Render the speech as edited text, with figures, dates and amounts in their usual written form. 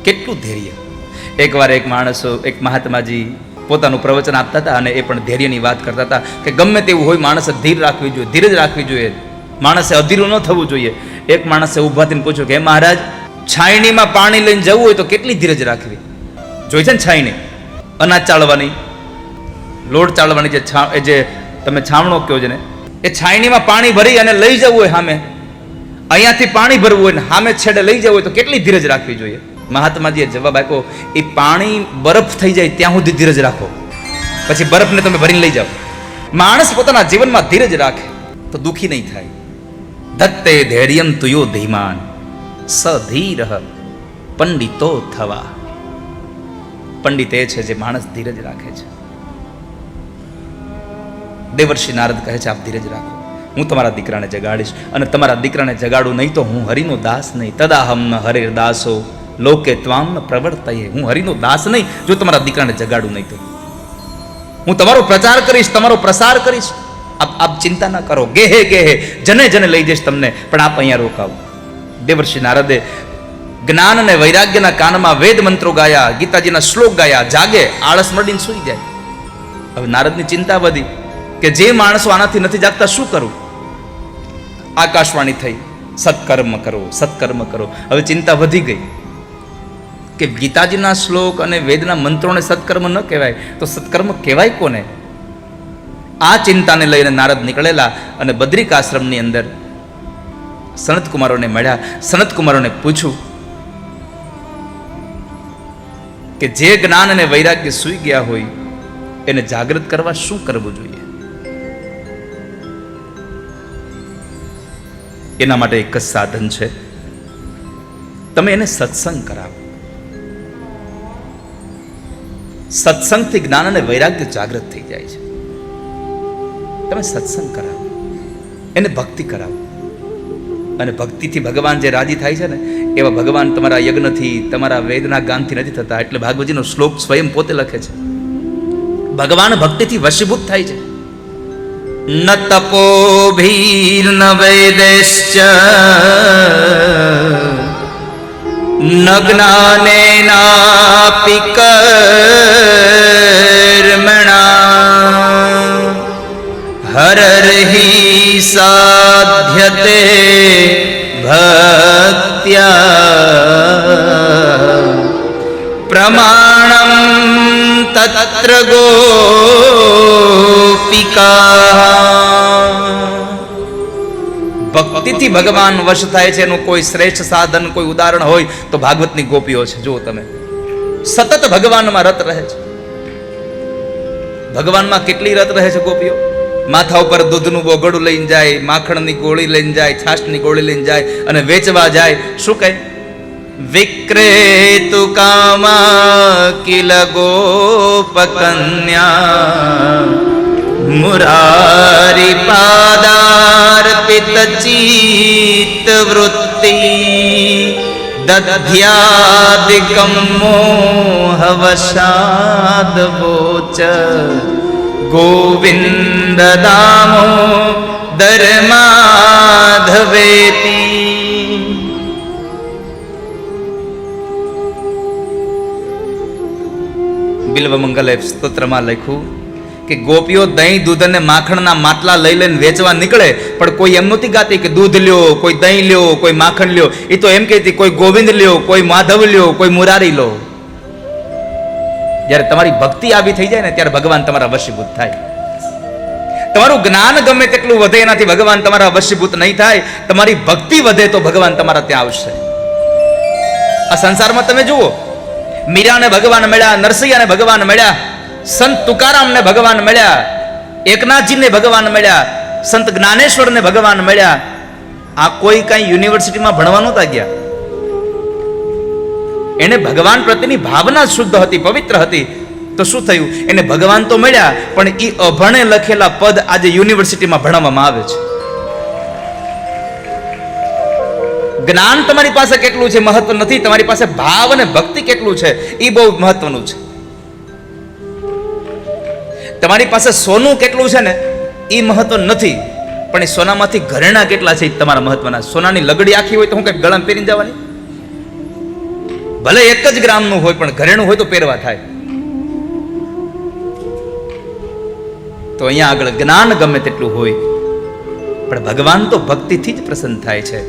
કેટલું ધૈર્ય. એકવાર એક માણસો, એક મહાત્માજી પોતાનું પ્રવચન આપતા હતા અને એ પણ ધૈર્યની વાત કરતા હતા કે ગમે તેવું હોય માણસે ધીર રાખવી જોઈએ, ધીરજ રાખવી જોઈએ, માણસે અધીરું ન થવું જોઈએ. એક માણસે ઊભા થઈને પૂછ્યું કે હે મહારાજ, છાયણીમાં પાણી લઈને જવું હોય તો કેટલી ધીરજ રાખવી? જોઈ છે ને છાયણી, અનાજ ચાળવાની, લોટ ચાળવાની, જે તમે છામણો કહો છો ને, એ છાયણીમાં પાણી ભરી અને લઈ જવું હોય સામે, અહીંયાથી પાણી ભરવું હોય ને સામે છેડે લઈ જવું હોય તો કેટલી ધીરજ રાખવી જોઈએ? મહાત્માજીએ જવાબ આપ્યો, એ પાણી બરફ થઈ જાય ત્યાં સુધી ધીરજ રાખો, પછી બરફને તમે ભરીને લઈ જાઓ. માણસ પોતાના જીવનમાં ધીરજ રાખે તો દુઃખી નહીં થાય. ધત્તે ધૈર્યમ તુયો ધીમાન સધીર પંડિતો થવા. પંડિત એ છે જે માણસ ધીરજ રાખે છે. દેવર્ષિ નારદ કહે છે આપ ધીરજ રાખો, હું તમારા દીકરાને જગાડીશ, અને તમારા દીકરાને જગાડું નહીં તો હું હરિનો દાસ નહીં. તદાહમ ન હરિર દાસો લોકે ત્વામ ન પ્રવર્તયે. હું હરિનો દાસ નહીં જો તમારા દીકરાને જગાડું નહીં તો. હું તમારો પ્રચાર કરીશ, તમારો પ્રસાર કરીશ. આપ ચિંતા ના કરો. ગેહે ગેહે જને જને લઈ જઈશ તમને, પણ આપ અહીંયા રોકાવો. દેવર્ષિ નારદે જ્ઞાન અને વૈરાગ્યના કાનમાં વેદ મંત્રો ગાયા, ગીતાજીના શ્લોક ગાયા, જાગે, આળસ મળીને સૂઈ જાય. હવે નારદની ચિંતા વધી કે જે માણસો આનાથી નથી જાગતા શું કરું? આકાશવાણી થઈ, સત્કર્મ કરો, સત્કર્મ કરો. હવે ચિંતા વધી ગઈ કે ગીતાજીના શ્લોક અને વેદના મંત્રોને સત્કર્મ ન કહેવાય તો સત્કર્મ કહેવાય કોને? આ ચિંતાને લઈને નારદ નીકળેલા અને બદ્રિક આશ્રમની અંદર સનત કુમારોને મળ્યા. સનત કુમારોને પૂછ્યું કે જે જ્ઞાન અને વૈરાગ્ય સૂઈ ગયા હોય એને જાગૃત કરવા શું કરવું જોઈએ? એના માટે એક જ સાધન છે, તમે એને સત્સંગ કરાવો. સત્સંગથી જ્ઞાન અને વૈરાગ્ય જાગૃત થઈ જાય છે. તમે સત્સંગ કરાવો, એને ભક્તિ કરાવો, અને ભક્તિથી ભગવાન જે રાજી થાય છે ને એવા ભગવાન તમારા યજ્ઞથી, તમારા વેદના ગાનથી નથી થતા. એટલે ભાગવતજીનો શ્લોક સ્વયં પોતે લખે છે, ભગવાન ભક્તિથી વશીભૂત થાય છે. ન તપોભીર ન વૈદેશ્ચ ન જ્ઞાનેનાપિ કર્મણા હરર્હિ સાધ્યતે ભક્ત્યા પ્રમાણમ તત્ર ગોપિકા. ભક્તિથી ભગવાન વશ થાય છે એનું કોઈ શ્રેષ્ઠ સાધન, કોઈ ઉદાહરણ હોય તો ભાગવતની ગોપીઓ છે. જુઓ તમે, સતત ભગવાનમાં રત રહે છે. ભગવાનમાં કેટલી રત રહે છે ગોપીઓ? માથા ઉપર દૂધનું બોગડું લઈને જાય, માખણની ગોળી લઈને જાય, છાશની ગોળી લઈને જાય અને વેચવા જાય. શું કહે? વિક્રેતુ કામા કિલ ગોપકન્યા મુરારી પાદાર્પિત ચિત્ત વૃત્તિ દધ્યાદિકમ મોહવશાદ વોચ ગોવિંદ દામો ધર્માધવેતી. બિલ્વમંગલ સ્તોત્રમાં લખ્યું કે ગોપીઓ દહીં, દૂધ અને માખણના માટલા લઈ લઈને વેચવા નીકળે, પણ કોઈ એમ નહોતી ગાતી કે દૂધ લ્યો, કોઈ દહીં લ્યો, કોઈ માખણ લ્યો. એ તો એમ કહેતી કોઈ ગોવિંદ લ્યો, કોઈ માધવ લ્યો, કોઈ મુરારી લો. જ્યારે તમારી ભક્તિ આવી થઈ જાય ને ત્યારે ભગવાન તમારા વશીભૂત થાય. તમારું જ્ઞાન ગમે તેટલું વધે એનાથી ભગવાન તમારા વશીભૂત નહીં થાય. તમારી ભક્તિ વધે તો ભગવાન તમારા ત્યાં આવશે. આ સંસારમાં તમે જુઓ, મીરાને ભગવાન મળ્યા, નરસિંહને ભગવાન મળ્યા, સંત તુકારામને ભગવાન મળ્યા, એકનાથજીને ભગવાન મળ્યા, સંત જ્ઞાનેશ્વરને ભગવાન મળ્યા. આ કોઈ કઈ યુનિવર્સિટીમાં ભણવા નહોતા ગયા. એને ભગવાન પ્રત્યેની ભાવના શુદ્ધ હતી, પવિત્ર હતી. તો શું થયું? એને ભગવાન તો મળ્યા, પણ એ અભણે લખેલા પદ આજે યુનિવર્સિટીમાં ભણવામાં આવે છે. જ્ઞાન તમારી પાસે કેટલું છે મહત્વ નથી, તમારી પાસે ભાવ અને ભક્તિ કેટલું છે એ બહુ મહત્વનું છે. તમારી પાસે સોનું કેટલું છે ને એ મહત્વ નથી, પણ એ સોનામાંથી ઘરેણા કેટલા છે એ તમારા મહત્વના. સોનાની લગડી આખી હોય તો હું કઈ ગળામાં પહેરીને જવાની? ભલે 1 જ ગ્રામનું હોય પણ ઘરેણું હોય તો પહેરવા થાય. તો અહીંયા આગળ જ્ઞાન ગમે તેટલું હોય પણ ભગવાન તો ભક્તિથી જ પ્રસન્ન થાય છે.